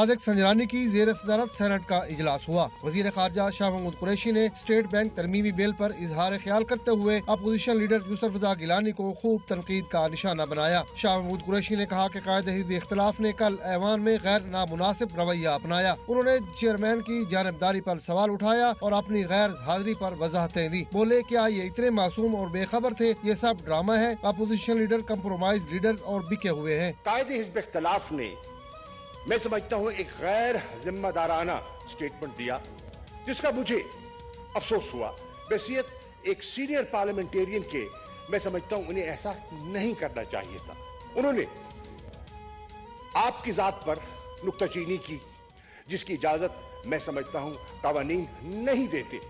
सादिक संजरानी की ज़ेर सदारत सेनेट का इजलास हुआ। वज़ीर ख़ारजा शाह महमूद कुरैशी ने स्टेट बैंक तरमीमी बिल पर इजहार ख्याल करते हुए अपोजिशन लीडर यूसुफ रज़ा गिलानी को खूब तनकीद का निशाना बनाया। शाह महमूद कुरैशी ने कहा कि कायदे हिज़्ब इख्तिलाफ ने कल ऐवान में गैर नामुनासिब रवैया अपनाया। उन्होंने चेयरमैन की जानबदारी पर सवाल उठाया और अपनी गैर हाजिरी पर वजाहतें दी। बोले क्या ये इतने मासूम और बेखबर थे? ये सब ड्रामा है। अपोजिशन लीडर कंप्रोमाइज लीडर और बिके हुए हैं। कायदे हिज़्ब इख्तिलाफ ने, मैं समझता हूँ, एक गैर जिम्मेदाराना स्टेटमेंट दिया जिसका मुझे अफसोस हुआ। बहसियत एक सीनियर पार्लियामेंटेरियन के मैं समझता हूँ उन्हें ऐसा नहीं करना चाहिए था। उन्होंने आपकी जात पर नुक्ताचीनी की जिसकी इजाजत मैं समझता हूँ कानून नहीं देते।